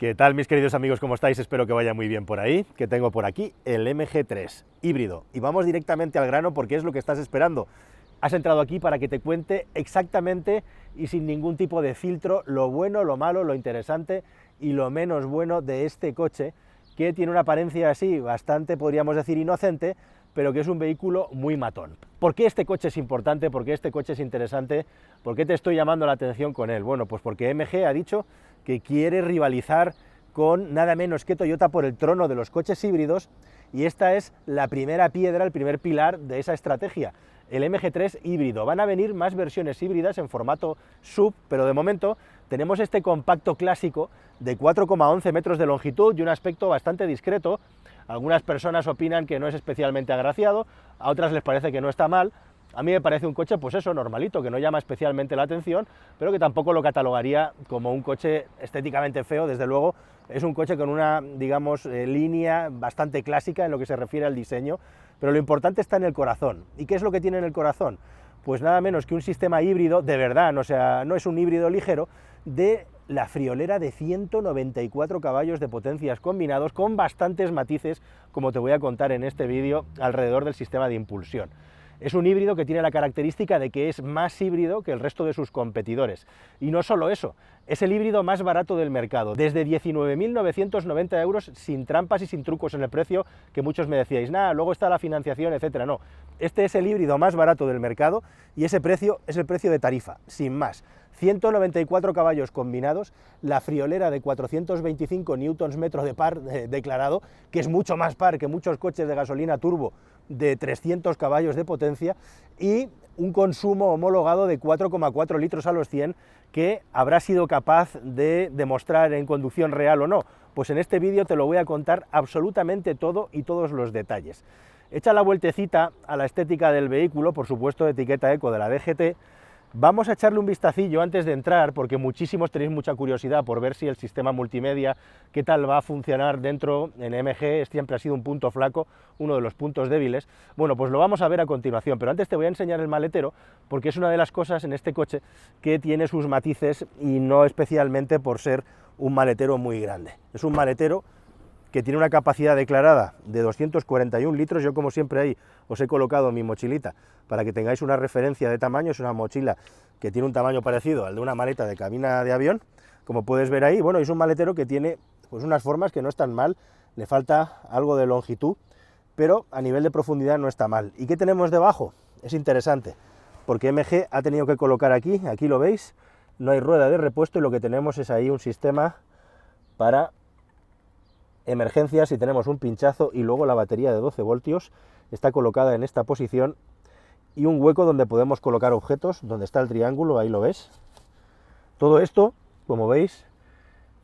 ¿Qué tal, mis queridos amigos? ¿Cómo estáis? Espero que vaya muy bien por ahí, que tengo por aquí el MG3 híbrido. Y vamos directamente al grano porque es lo que estás esperando. Has entrado aquí para que te cuente exactamente y sin ningún tipo de filtro lo bueno, lo malo, lo interesante y lo menos bueno de este coche, que tiene una apariencia así bastante, podríamos decir, inocente, pero que es un vehículo muy matón. ¿Por qué este coche es importante? ¿Por qué este coche es interesante? ¿Por qué te estoy llamando la atención con él? Bueno, pues porque MG ha dicho que quiere rivalizar con nada menos que Toyota por el trono de los coches híbridos, y esta es la primera piedra, el primer pilar de esa estrategia, el MG3 híbrido. Van a venir más versiones híbridas en formato SUV, pero de momento tenemos este compacto clásico de 4,11 metros de longitud y un aspecto bastante discreto. Algunas personas opinan que no es especialmente agraciado, a otras les parece que no está mal. A mí me parece un coche, pues eso, normalito, que no llama especialmente la atención, pero que tampoco lo catalogaría como un coche estéticamente feo. Desde luego es un coche con una, digamos, línea bastante clásica en lo que se refiere al diseño, pero lo importante está en el corazón. ¿Y qué es lo que tiene en el corazón? Pues nada menos que un sistema híbrido, de verdad, o sea, no es un híbrido ligero, de la friolera de 194 caballos de potencias combinados, con bastantes matices, como te voy a contar en este vídeo, alrededor del sistema de impulsión. Es un híbrido que tiene la característica de que es más híbrido que el resto de sus competidores. Y no solo eso, es el híbrido más barato del mercado, desde 19.990 euros, sin trampas y sin trucos en el precio, que muchos me decíais, nada, luego está la financiación, etcétera. No, este es el híbrido más barato del mercado y ese precio es el precio de tarifa, sin más. 194 caballos combinados, la friolera de 425 Nm de par declarado, que es mucho más par que muchos coches de gasolina turbo de 300 caballos de potencia, y un consumo homologado de 4,4 litros a los 100, que habrá sido capaz de demostrar en conducción real o no. Pues en este vídeo te lo voy a contar absolutamente todo y todos los detalles. Echa la vueltecita a la estética del vehículo, por supuesto, etiqueta eco de la DGT. Vamos a echarle un vistacillo antes de entrar, porque muchísimos tenéis mucha curiosidad por ver si el sistema multimedia, qué tal va a funcionar dentro en MG, siempre ha sido un punto flaco, uno de los puntos débiles. Bueno, pues lo vamos a ver a continuación, pero antes te voy a enseñar el maletero, porque es una de las cosas en este coche que tiene sus matices, y no especialmente por ser un maletero muy grande. Es un maletero que tiene una capacidad declarada de 241 litros, yo como siempre ahí os he colocado mi mochilita para que tengáis una referencia de tamaño. Es una mochila que tiene un tamaño parecido al de una maleta de cabina de avión, como puedes ver ahí. Bueno, es un maletero que tiene pues unas formas que no están mal, le falta algo de longitud, pero a nivel de profundidad no está mal. ¿Y qué tenemos debajo? Es interesante, porque MG ha tenido que colocar aquí lo veis, no hay rueda de repuesto, y lo que tenemos es ahí un sistema para emergencias si tenemos un pinchazo, y luego la batería de 12 voltios está colocada en esta posición, y un hueco donde podemos colocar objetos, donde está el triángulo, ahí lo ves. Todo esto, como veis,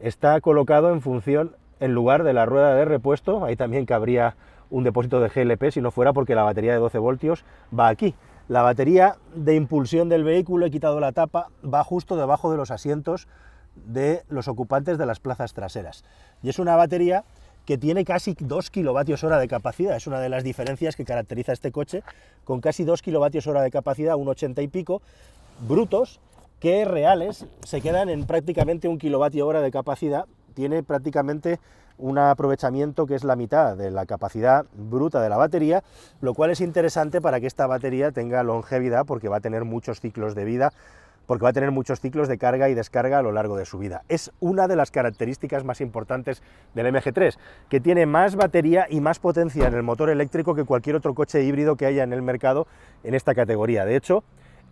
está colocado en función, en lugar de la rueda de repuesto. Ahí también cabría un depósito de GLP si no fuera porque la batería de 12 voltios va aquí. La batería de impulsión del vehículo, he quitado la tapa, va justo debajo de los asientos de los ocupantes de las plazas traseras, y es una batería que tiene casi 2 kWh de capacidad. Es una de las diferencias que caracteriza a este coche, con casi 2 kWh de capacidad, un 80 y pico brutos, que reales se quedan en prácticamente 1 kWh de capacidad. Tiene prácticamente un aprovechamiento que es la mitad de la capacidad bruta de la batería, lo cual es interesante para que esta batería tenga longevidad, porque va a tener muchos ciclos de vida, porque va a tener muchos ciclos de carga y descarga a lo largo de su vida. Es una de las características más importantes del MG3, que tiene más batería y más potencia en el motor eléctrico que cualquier otro coche híbrido que haya en el mercado en esta categoría. De hecho,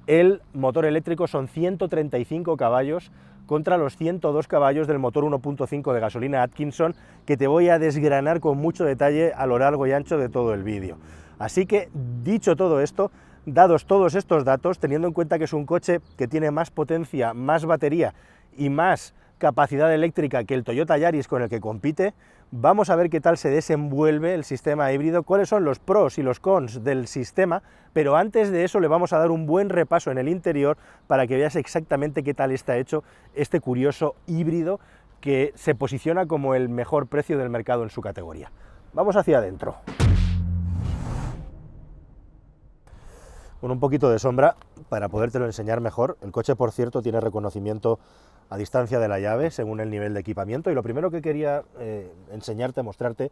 el motor eléctrico son 135 caballos contra los 102 caballos del motor 1.5 de gasolina Atkinson, que te voy a desgranar con mucho detalle a lo largo y ancho de todo el vídeo. Así que, dicho todo esto, dados todos estos datos, teniendo en cuenta que es un coche que tiene más potencia, más batería y más capacidad eléctrica que el Toyota Yaris con el que compite, vamos a ver qué tal se desenvuelve el sistema híbrido, cuáles son los pros y los cons del sistema, pero antes de eso le vamos a dar un buen repaso en el interior para que veas exactamente qué tal está hecho este curioso híbrido que se posiciona como el mejor precio del mercado en su categoría. Vamos hacia adentro. Con un poquito de sombra para podértelo enseñar mejor. El coche, por cierto, tiene reconocimiento a distancia de la llave según el nivel de equipamiento. Y lo primero que quería enseñarte, mostrarte,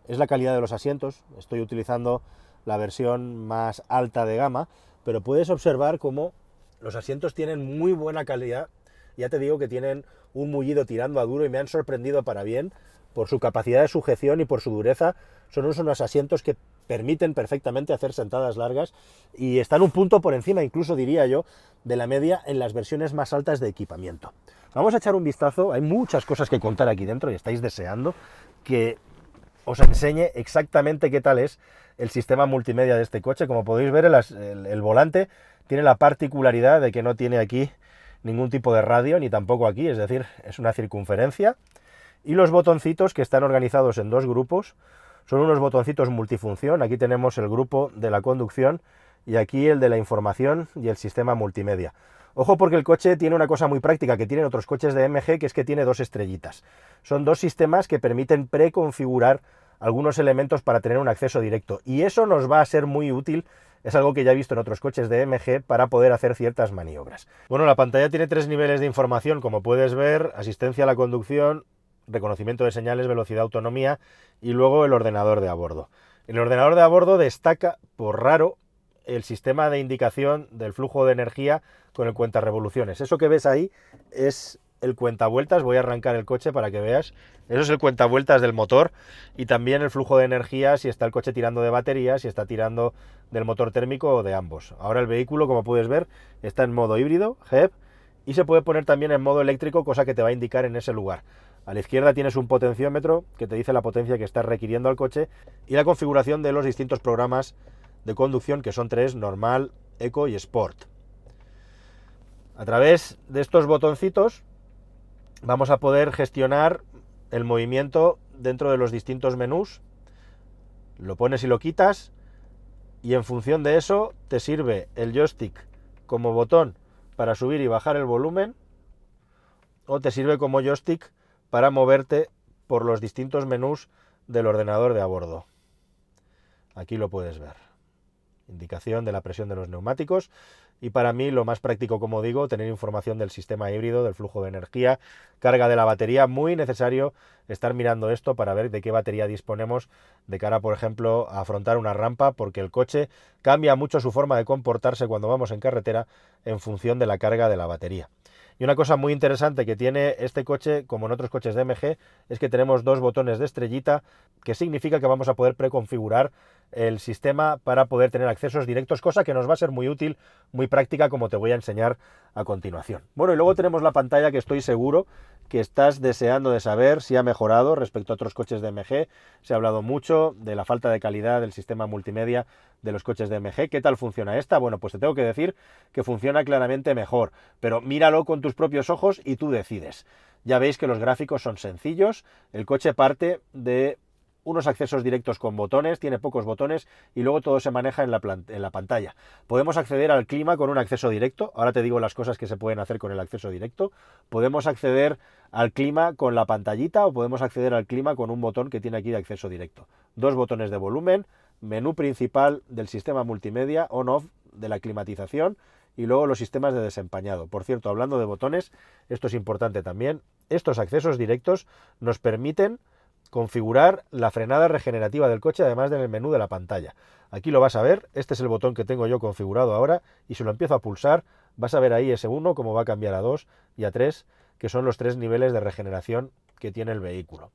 es la calidad de los asientos. Estoy utilizando la versión más alta de gama, pero puedes observar cómo los asientos tienen muy buena calidad. Ya te digo que tienen un mullido tirando a duro y me han sorprendido para bien por su capacidad de sujeción y por su dureza. Son unos asientos que permiten perfectamente hacer sentadas largas y están un punto por encima, incluso diría yo, de la media en las versiones más altas de equipamiento. Vamos a echar un vistazo, hay muchas cosas que contar aquí dentro y estáis deseando que os enseñe exactamente qué tal es el sistema multimedia de este coche. Como podéis ver, el volante tiene la particularidad de que no tiene aquí ningún tipo de radio, ni tampoco aquí, es decir, es una circunferencia. Y los botoncitos, que están organizados en dos grupos, son unos botoncitos multifunción. Aquí tenemos el grupo de la conducción y aquí el de la información y el sistema multimedia. Ojo, porque el coche tiene una cosa muy práctica que tienen otros coches de MG, que es que tiene dos estrellitas. Son dos sistemas que permiten preconfigurar algunos elementos para tener un acceso directo. Y eso nos va a ser muy útil. Es algo que ya he visto en otros coches de MG para poder hacer ciertas maniobras. Bueno, la pantalla tiene tres niveles de información, como puedes ver: asistencia a la conducción, reconocimiento de señales, velocidad, autonomía, y luego el ordenador de a bordo. El ordenador de a bordo destaca por raro el sistema de indicación del flujo de energía con el cuentarevoluciones. Eso que ves ahí es el cuentavueltas. Voy a arrancar el coche para que veas. Eso es el cuentavueltas del motor y también el flujo de energía, si está el coche tirando de batería, si está tirando del motor térmico o de ambos. Ahora el vehículo, como puedes ver, está en modo híbrido, HEV, y se puede poner también en modo eléctrico, cosa que te va a indicar en ese lugar. A la izquierda tienes un potenciómetro que te dice la potencia que estás requiriendo al coche y la configuración de los distintos programas de conducción, que son tres: normal, eco y sport. A través de estos botoncitos vamos a poder gestionar el movimiento dentro de los distintos menús. Lo pones y lo quitas y en función de eso te sirve el joystick como botón para subir y bajar el volumen, o te sirve como joystick para moverte por los distintos menús del ordenador de a bordo. Aquí lo puedes ver. Indicación de la presión de los neumáticos, y para mí lo más práctico, como digo, tener información del sistema híbrido, del flujo de energía, carga de la batería. Muy necesario estar mirando esto para ver de qué batería disponemos de cara, por ejemplo, a afrontar una rampa, porque el coche cambia mucho su forma de comportarse cuando vamos en carretera en función de la carga de la batería. Y una cosa muy interesante que tiene este coche, como en otros coches de MG, es que tenemos dos botones de estrellita, que significa que vamos a poder preconfigurar el sistema para poder tener accesos directos, cosa que nos va a ser muy útil, muy práctica, como te voy a enseñar a continuación. Bueno, y luego tenemos la pantalla, que estoy seguro que estás deseando de saber si ha mejorado respecto a otros coches de MG. Se ha hablado mucho de la falta de calidad del sistema multimedia de los coches de MG. ¿Qué tal funciona esta? Bueno, pues te tengo que decir que funciona claramente mejor, pero míralo con tus propios ojos y tú decides. Ya veis que los gráficos son sencillos. El coche parte de unos accesos directos con botones, tiene pocos botones y luego todo se maneja en la pantalla. Podemos acceder al clima con un acceso directo. Ahora te digo las cosas que se pueden hacer con el acceso directo. Podemos acceder al clima con la pantallita o podemos acceder al clima con un botón que tiene aquí de acceso directo. Dos botones de volumen, menú principal del sistema multimedia, on-off de la climatización y luego los sistemas de desempañado. Por cierto, hablando de botones, esto es importante también. Estos accesos directos nos permiten configurar la frenada regenerativa del coche, además del menú de la pantalla. Aquí lo vas a ver, este es el botón que tengo yo configurado ahora, y si lo empiezo a pulsar, vas a ver ahí ese 1 cómo va a cambiar a 2 y a 3, que son los tres niveles de regeneración que tiene el vehículo.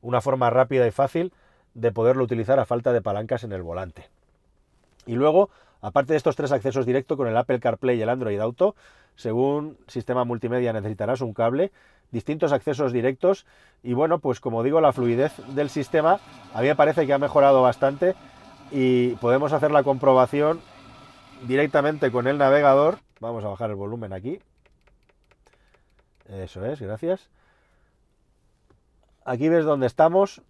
Una forma rápida y fácil de poderlo utilizar a falta de palancas en el volante. Y luego, aparte de estos tres accesos directos con el Apple CarPlay y el Android Auto, según sistema multimedia necesitarás un cable, distintos accesos directos y bueno, pues como digo, la fluidez del sistema a mí me parece que ha mejorado bastante y podemos hacer la comprobación directamente con el navegador. Vamos a bajar el volumen aquí. Eso es, gracias. Aquí ves dónde estamos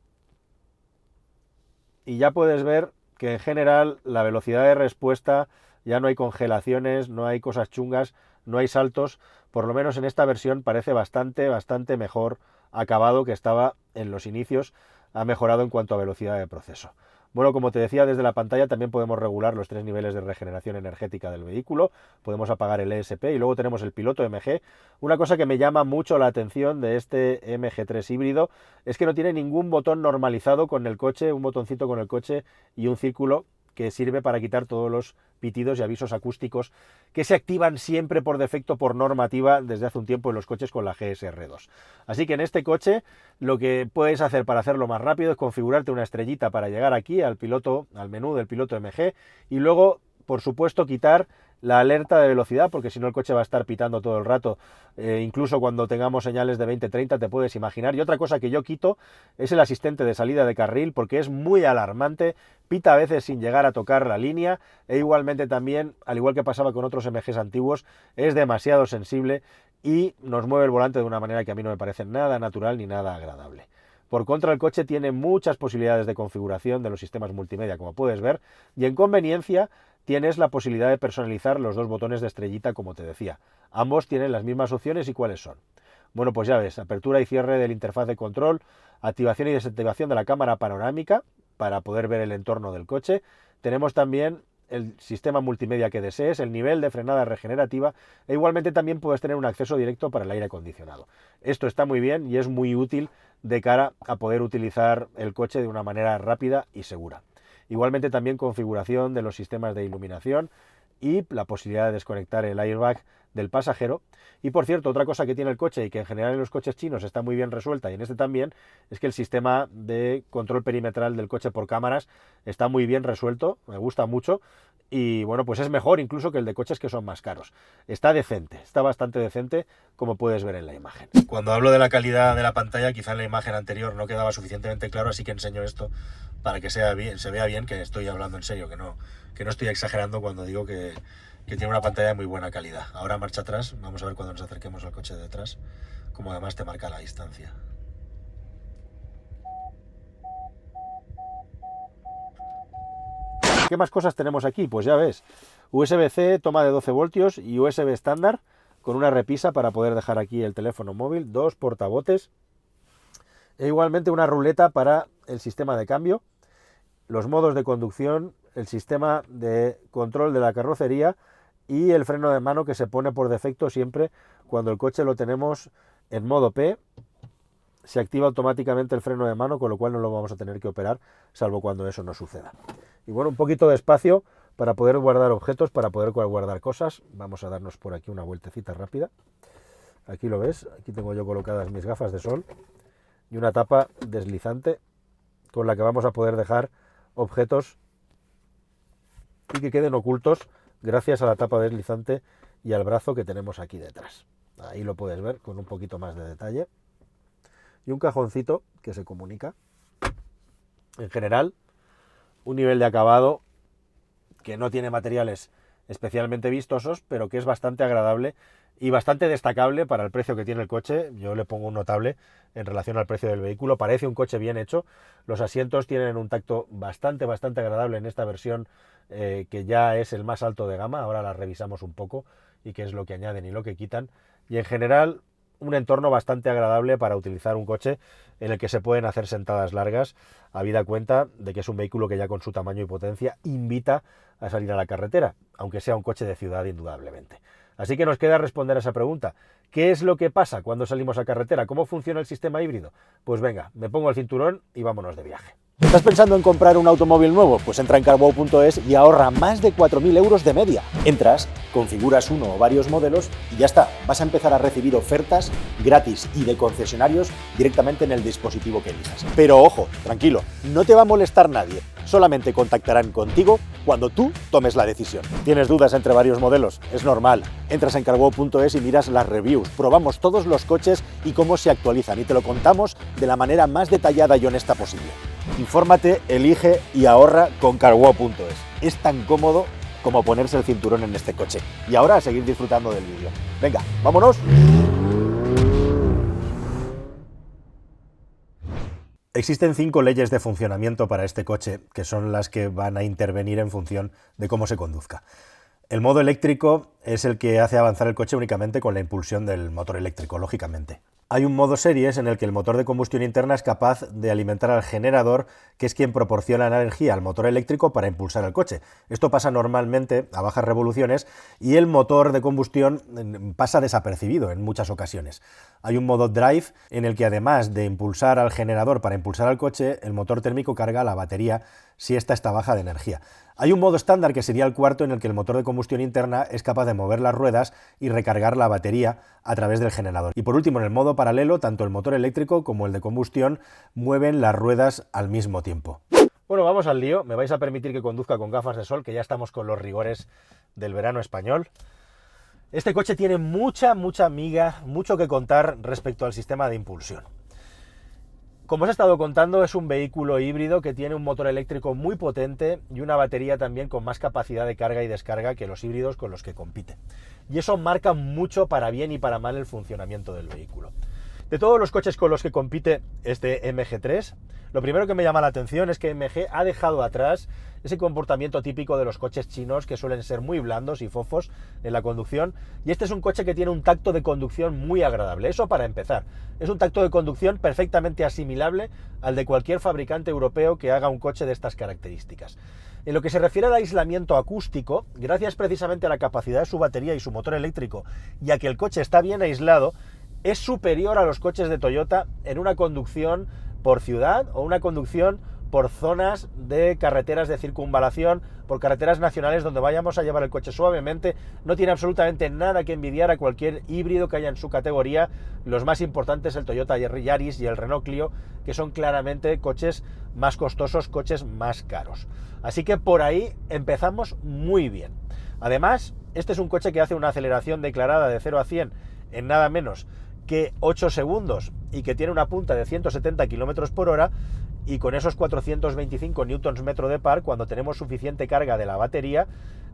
y ya puedes ver que en general la velocidad de respuesta, ya no hay congelaciones, no hay cosas chungas, no hay saltos. Por lo menos en esta versión parece bastante mejor acabado que estaba en los inicios. Ha mejorado en cuanto a velocidad de proceso. Bueno, como te decía, desde la pantalla también podemos regular los 3 niveles de regeneración energética del vehículo, podemos apagar el ESP y luego tenemos el piloto MG. Una cosa que me llama mucho la atención de este MG3 híbrido es que no tiene ningún botón normalizado con el coche, un botoncito con el coche y un círculo que sirve para quitar todos los pitidos y avisos acústicos que se activan siempre por defecto por normativa desde hace un tiempo en los coches con la GSR2. Así que en este coche lo que puedes hacer para hacerlo más rápido es configurarte una estrellita para llegar aquí al piloto, al menú del piloto MG y luego, por supuesto, quitar la alerta de velocidad, porque si no el coche va a estar pitando todo el rato, incluso cuando tengamos señales de 20-30 te puedes imaginar. Y otra cosa que yo quito es el asistente de salida de carril, porque es muy alarmante, pita a veces sin llegar a tocar la línea, e igualmente también, al igual que pasaba con otros MGs antiguos, es demasiado sensible y nos mueve el volante de una manera que a mí no me parece nada natural ni nada agradable. Por contra, el coche tiene muchas posibilidades de configuración de los sistemas multimedia, como puedes ver, y en conveniencia tienes la posibilidad de personalizar los dos botones de estrellita, como te decía. Ambos tienen las mismas opciones, ¿y cuáles son? Bueno, pues ya ves, apertura y cierre de la interfaz de control, activación y desactivación de la cámara panorámica para poder ver el entorno del coche. Tenemos también el sistema multimedia que desees, el nivel de frenada regenerativa e igualmente también puedes tener un acceso directo para el aire acondicionado. Esto está muy bien y es muy útil de cara a poder utilizar el coche de una manera rápida y segura. Igualmente también configuración de los sistemas de iluminación y la posibilidad de desconectar el airbag del pasajero. Y por cierto, otra cosa que tiene el coche y que en general en los coches chinos está muy bien resuelta y en este también, es que el sistema de control perimetral del coche por cámaras está muy bien resuelto, me gusta mucho y bueno, pues es mejor incluso que el de coches que son más caros. Está decente, está bastante decente, como puedes ver en la imagen. Cuando hablo de la calidad de la pantalla, quizá en la imagen anterior no quedaba suficientemente claro, así que enseño esto para que se vea bien que estoy hablando en serio, que no estoy exagerando cuando digo que tiene una pantalla de muy buena calidad. Ahora marcha atrás, vamos a ver cuando nos acerquemos al coche de detrás, como además te marca la distancia. ¿Qué más cosas tenemos aquí? Pues ya ves, USB-C, toma de 12 voltios y USB estándar, con una repisa para poder dejar aquí el teléfono móvil, dos portabotes, e igualmente una ruleta para el sistema de cambio, los modos de conducción, el sistema de control de la carrocería y el freno de mano que se pone por defecto siempre cuando el coche lo tenemos en modo P. Se activa automáticamente el freno de mano, con lo cual no lo vamos a tener que operar, salvo cuando eso no suceda. Y bueno, un poquito de espacio para poder guardar objetos, para poder guardar cosas. Vamos a darnos por aquí una vueltecita rápida. Aquí lo ves, aquí tengo yo colocadas mis gafas de sol y una tapa deslizante con la que vamos a poder dejar objetos y que queden ocultos gracias a la tapa deslizante y al brazo que tenemos aquí detrás. Ahí lo puedes ver con un poquito más de detalle. Y un cajoncito que se comunica. En general, un nivel de acabado que no tiene materiales especialmente vistosos, pero que es bastante agradable y bastante destacable para el precio que tiene el coche. Yo le pongo un notable en relación al precio del vehículo. Parece un coche bien hecho. Los asientos tienen un tacto bastante agradable en esta versión, que ya es el más alto de gama. Ahora la revisamos un poco y qué es lo que añaden y lo que quitan. Y en general, un entorno bastante agradable para utilizar un coche en el que se pueden hacer sentadas largas, habida cuenta de que es un vehículo que ya con su tamaño y potencia invita a salir a la carretera, aunque sea un coche de ciudad indudablemente. Así que nos queda responder a esa pregunta. ¿Qué es lo que pasa cuando salimos a carretera? ¿Cómo funciona el sistema híbrido? Pues venga, me pongo el cinturón y vámonos de viaje. ¿Estás pensando en comprar un automóvil nuevo? Pues entra en carwow.es y ahorra más de 4.000 euros de media. Entras, configuras uno o varios modelos y ya está. Vas a empezar a recibir ofertas gratis y de concesionarios directamente en el dispositivo que elijas. Pero ojo, tranquilo, no te va a molestar nadie. Solamente contactarán contigo cuando tú tomes la decisión. ¿Tienes dudas entre varios modelos? Es normal. Entras en carwow.es y miras las reviews. Probamos todos los coches y cómo se actualizan y te lo contamos de la manera más detallada y honesta posible. Infórmate, elige y ahorra con carwow.es. Es tan cómodo como ponerse el cinturón en este coche. Y ahora a seguir disfrutando del vídeo. Venga, vámonos. Existen 5 leyes de funcionamiento para este coche, que son las que van a intervenir en función de cómo se conduzca. El modo eléctrico es el que hace avanzar el coche únicamente con la impulsión del motor eléctrico, lógicamente. Hay un modo series en el que el motor de combustión interna es capaz de alimentar al generador, que es quien proporciona la energía al motor eléctrico para impulsar el coche. Esto pasa normalmente a bajas revoluciones y el motor de combustión pasa desapercibido en muchas ocasiones. Hay un modo drive en el que, además de impulsar al generador para impulsar al coche, el motor térmico carga la batería si ésta está baja de energía. Hay un modo estándar, que sería el cuarto, en el que el motor de combustión interna es capaz de mover las ruedas y recargar la batería a través del generador. Y por último, en el modo paralelo, tanto el motor eléctrico como el de combustión mueven las ruedas al mismo tiempo. Bueno, vamos al lío. Me vais a permitir que conduzca con gafas de sol, que ya estamos con los rigores del verano español. Este coche tiene mucha miga, mucho que contar respecto al sistema de impulsión. Como os he estado contando, es un vehículo híbrido que tiene un motor eléctrico muy potente y una batería también con más capacidad de carga y descarga que los híbridos con los que compite. Y eso marca mucho para bien y para mal el funcionamiento del vehículo. De todos los coches con los que compite este MG3, lo primero que me llama la atención es que MG ha dejado atrás ese comportamiento típico de los coches chinos, que suelen ser muy blandos y fofos en la conducción, y este es un coche que tiene un tacto de conducción muy agradable. Eso para empezar. Es un tacto de conducción perfectamente asimilable al de cualquier fabricante europeo que haga un coche de estas características. En lo que se refiere al aislamiento acústico, gracias precisamente a la capacidad de su batería y su motor eléctrico, y a que el coche está bien aislado, es superior a los coches de Toyota en una conducción por ciudad o una conducción por zonas de carreteras de circunvalación, por carreteras nacionales donde vayamos a llevar el coche suavemente. No tiene absolutamente nada que envidiar a cualquier híbrido que haya en su categoría. Los más importantes, el Toyota Yaris y el Renault Clio, que son claramente coches más costosos, coches más caros. Así que por ahí empezamos muy bien. Además, este es un coche que hace una aceleración declarada de 0 a 100 en nada menos que 8 segundos y que tiene una punta de 170 km por hora, y con esos 425 Nm de par, cuando tenemos suficiente carga de la batería,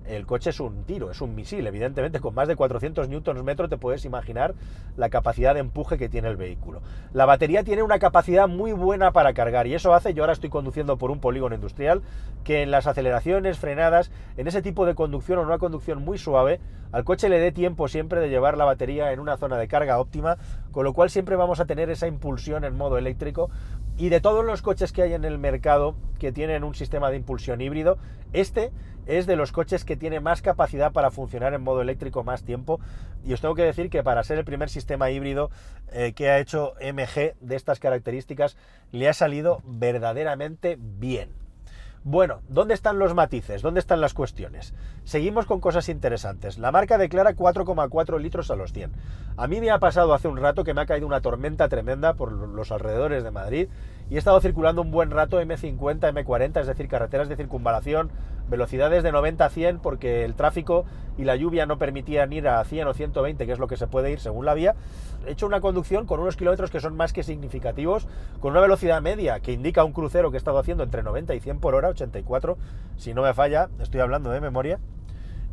el coche es un tiro, es un misil. Evidentemente, con más de 400 Nm te puedes imaginar la capacidad de empuje que tiene el vehículo. La batería tiene una capacidad muy buena para cargar, y eso hace, yo ahora estoy conduciendo por un polígono industrial, que en las aceleraciones, frenadas, en ese tipo de conducción o en una conducción muy suave, al coche le dé tiempo siempre de llevar la batería en una zona de carga óptima, con lo cual siempre vamos a tener esa impulsión en modo eléctrico. Y de todos los coches que hay en el mercado que tienen un sistema de impulsión híbrido, este es de los coches que tiene más capacidad para funcionar en modo eléctrico más tiempo, y os tengo que decir que para ser el primer sistema híbrido que ha hecho MG de estas características, le ha salido verdaderamente bien. Bueno, ¿dónde están los matices? ¿Dónde están las cuestiones? Seguimos con cosas interesantes. La marca declara 4,4 litros a los 100. A mí me ha pasado hace un rato que me ha caído una tormenta tremenda por los alrededores de Madrid y he estado circulando un buen rato M50, M40, es decir, carreteras de circunvalación, velocidades de 90 a 100, porque el tráfico y la lluvia no permitían ir a 100 o 120, que es lo que se puede ir según la vía. He hecho una conducción con unos kilómetros que son más que significativos, con una velocidad media que indica un crucero que he estado haciendo entre 90 y 100 por hora, 84, si no me falla, estoy hablando de memoria,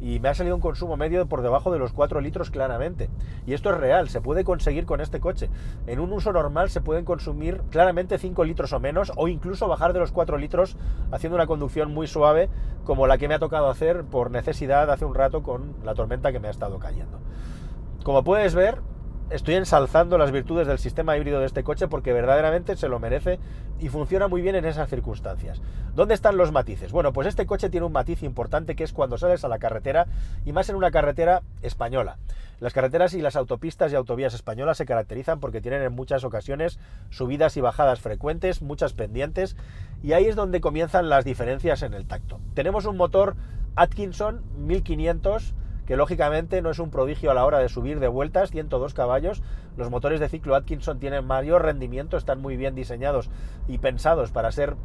y me ha salido un consumo medio por debajo de los 4 litros claramente. Y esto es real, se puede conseguir con este coche. En un uso normal se pueden consumir claramente 5 litros o menos, o incluso bajar de los 4 litros haciendo una conducción muy suave, como la que me ha tocado hacer por necesidad hace un rato con la tormenta que me ha estado cayendo. Como puedes ver, estoy ensalzando las virtudes del sistema híbrido de este coche porque verdaderamente se lo merece y funciona muy bien en esas circunstancias. ¿Dónde están los matices? Bueno, pues este coche tiene un matiz importante, que es cuando sales a la carretera, y más en una carretera española. Las carreteras y las autopistas y autovías españolas se caracterizan porque tienen en muchas ocasiones subidas y bajadas frecuentes, muchas pendientes, y ahí es donde comienzan las diferencias en el tacto. Tenemos un motor Atkinson 1500, que lógicamente no es un prodigio a la hora de subir de vueltas, 102 caballos. Los motores de ciclo Atkinson tienen mayor rendimiento, están muy bien diseñados y pensados para ser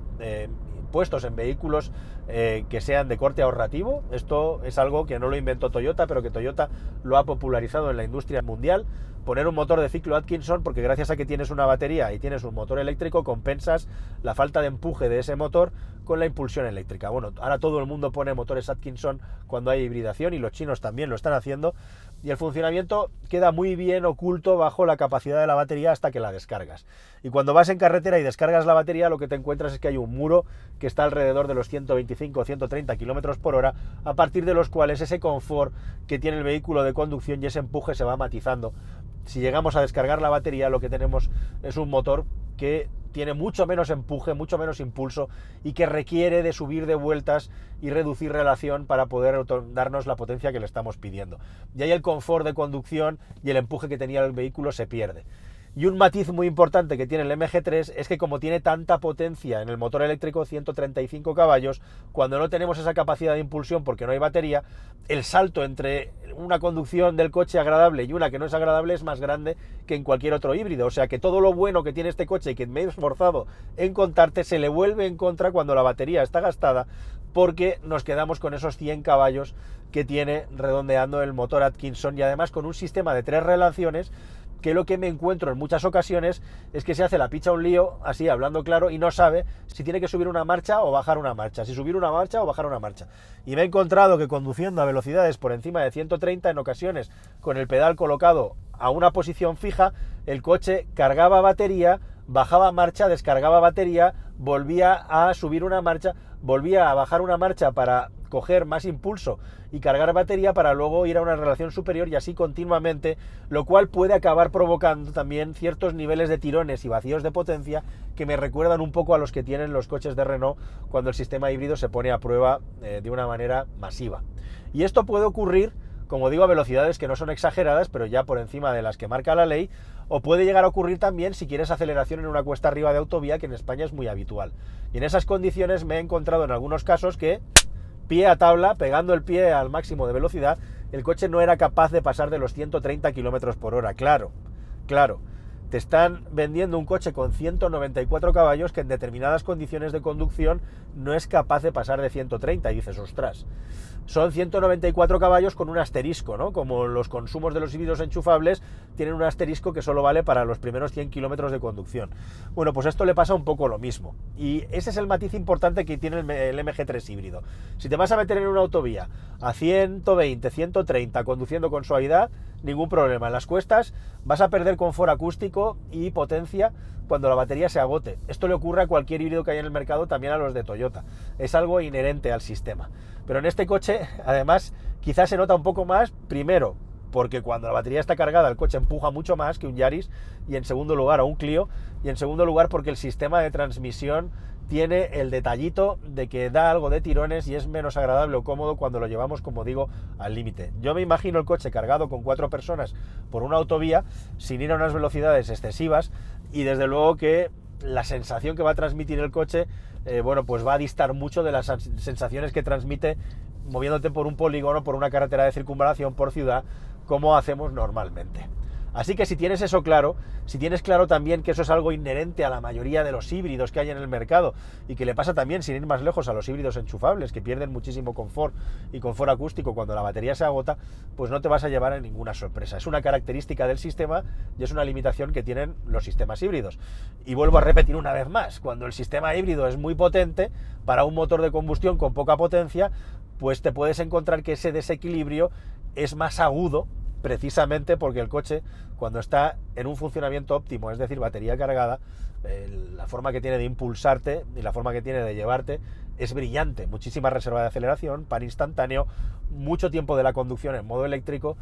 puestos en vehículos que sean de corte ahorrativo. Esto es algo que no lo inventó Toyota, pero que Toyota lo ha popularizado en la industria mundial. Poner un motor de ciclo Atkinson, porque gracias a que tienes una batería y tienes un motor eléctrico, compensas la falta de empuje de ese motor con la impulsión eléctrica. Bueno, ahora todo el mundo pone motores Atkinson cuando hay hibridación, y los chinos también lo están haciendo, y el funcionamiento queda muy bien oculto bajo la capacidad de la batería hasta que la descargas. Y cuando vas en carretera y descargas la batería, lo que te encuentras es que hay un muro que está alrededor de los 125 o 130 km por hora, a partir de los cuales ese confort que tiene el vehículo de conducción y ese empuje se va matizando si llegamos a descargar la batería, lo que tenemos es un motor que tiene mucho menos empuje, mucho menos impulso y que requiere de subir de vueltas y reducir relación para poder darnos la potencia que le estamos pidiendo. Y ahí el confort de conducción y el empuje que tenía el vehículo se pierde. Y un matiz muy importante que tiene el MG3 es que como tiene tanta potencia en el motor eléctrico, 135 caballos, cuando no tenemos esa capacidad de impulsión porque no hay batería, el salto entre una conducción del coche agradable y una que no es agradable es más grande que en cualquier otro híbrido. O sea que todo lo bueno que tiene este coche y que me he esforzado en contarte se le vuelve en contra cuando la batería está gastada, porque nos quedamos con esos 100 caballos que tiene redondeando el motor Atkinson, y además con un sistema de 3 relaciones que lo que me encuentro en muchas ocasiones es que se hace la picha un lío, así hablando claro, y no sabe si tiene que subir una marcha o bajar una marcha, si subir una marcha o bajar una marcha. Y me he encontrado que conduciendo a velocidades por encima de 130 en ocasiones, con el pedal colocado a una posición fija, el coche cargaba batería, bajaba marcha, descargaba batería, volvía a subir una marcha, volvía a bajar una marcha para coger más impulso y cargar batería para luego ir a una relación superior, y así continuamente, lo cual puede acabar provocando también ciertos niveles de tirones y vacíos de potencia que me recuerdan un poco a los que tienen los coches de Renault cuando el sistema híbrido se pone a prueba de una manera masiva. Y esto puede ocurrir, como digo, a velocidades que no son exageradas, pero ya por encima de las que marca la ley, o puede llegar a ocurrir también si quieres aceleración en una cuesta arriba de autovía, que en España es muy habitual. Y en esas condiciones me he encontrado en algunos casos que, pie a tabla, pegando el pie al máximo de velocidad, el coche no era capaz de pasar de los 130 km por hora. Claro, te están vendiendo un coche con 194 caballos que en determinadas condiciones de conducción no es capaz de pasar de 130, y dices, ostras, son 194 caballos con un asterisco, ¿no? Como los consumos de los híbridos enchufables tienen un asterisco que solo vale para los primeros 100 kilómetros de conducción. Bueno, pues esto le pasa un poco lo mismo. Y ese es el matiz importante que tiene el MG3 híbrido. Si te vas a meter en una autovía a 120, 130, conduciendo con suavidad, ningún problema. En las cuestas vas a perder confort acústico y potencia cuando la batería se agote. Esto le ocurre a cualquier híbrido que haya en el mercado, también a los de Toyota. Es algo inherente al sistema. Pero en este coche, además, quizás se nota un poco más, primero, porque cuando la batería está cargada el coche empuja mucho más que un Yaris, y en segundo lugar, o un Clio, y en segundo lugar porque el sistema de transmisión tiene el detallito de que da algo de tirones y es menos agradable o cómodo cuando lo llevamos, como digo, al límite. Yo me imagino el coche cargado con 4 personas por una autovía sin ir a unas velocidades excesivas, y desde luego que la sensación que va a transmitir el coche, bueno, pues va a distar mucho de las sensaciones que transmite moviéndote por un polígono, por una carretera de circunvalación, por ciudad, como hacemos normalmente. Así que si tienes eso claro, si tienes claro también que eso es algo inherente a la mayoría de los híbridos que hay en el mercado, y que le pasa también, sin ir más lejos, a los híbridos enchufables, que pierden muchísimo confort y confort acústico cuando la batería se agota, pues no te vas a llevar a ninguna sorpresa. Es una característica del sistema y es una limitación que tienen los sistemas híbridos. Y vuelvo a repetir una vez más, cuando el sistema híbrido es muy potente, para un motor de combustión con poca potencia, pues te puedes encontrar que ese desequilibrio es más agudo, precisamente porque el coche, cuando está en un funcionamiento óptimo, es decir, batería cargada, la forma que tiene de impulsarte y la forma que tiene de llevarte es brillante. Muchísima reserva de aceleración, par instantáneo, mucho tiempo de la conducción en modo eléctrico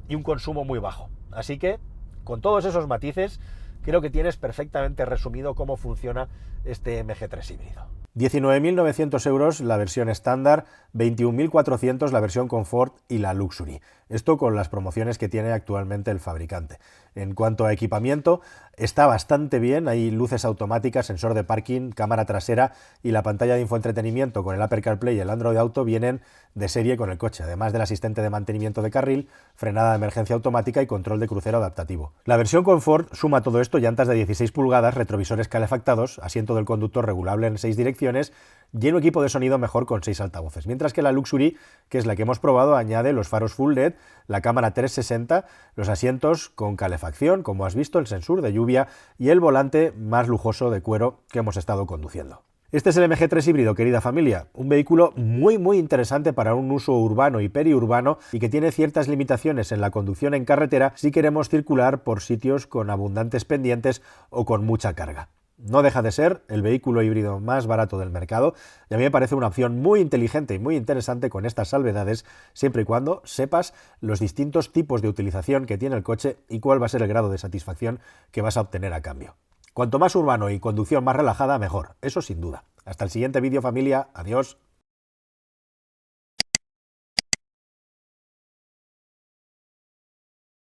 y un consumo muy bajo. Así que, con todos esos matices, creo que tienes perfectamente resumido cómo funciona este MG3 híbrido. 19.900 euros la versión estándar, 21.400 la versión Comfort y la Luxury. Esto con las promociones que tiene actualmente el fabricante. En cuanto a equipamiento, está bastante bien. Hay luces automáticas, sensor de parking, cámara trasera, y la pantalla de infoentretenimiento con el Apple CarPlay y el Android Auto vienen de serie con el coche, además del asistente de mantenimiento de carril, frenada de emergencia automática y control de crucero adaptativo. La versión Comfort suma todo esto: llantas de 16 pulgadas, retrovisores calefactados, asiento del conductor regulable en 6 direcciones y un equipo de sonido mejor con 6 altavoces. Mientras que la Luxury, que es la que hemos probado, añade los faros Full LED, la cámara 360, los asientos con calefacción, como has visto, el sensor de lluvia y el volante más lujoso de cuero que hemos estado conduciendo. Este es el MG3 híbrido, querida familia, un vehículo muy interesante para un uso urbano y periurbano, y que tiene ciertas limitaciones en la conducción en carretera si queremos circular por sitios con abundantes pendientes o con mucha carga. No deja de ser el vehículo híbrido más barato del mercado y a mí me parece una opción muy inteligente y muy interesante con estas salvedades, siempre y cuando sepas los distintos tipos de utilización que tiene el coche y cuál va a ser el grado de satisfacción que vas a obtener a cambio. Cuanto más urbano y conducción más relajada, mejor, eso sin duda. Hasta el siguiente vídeo, familia. Adiós.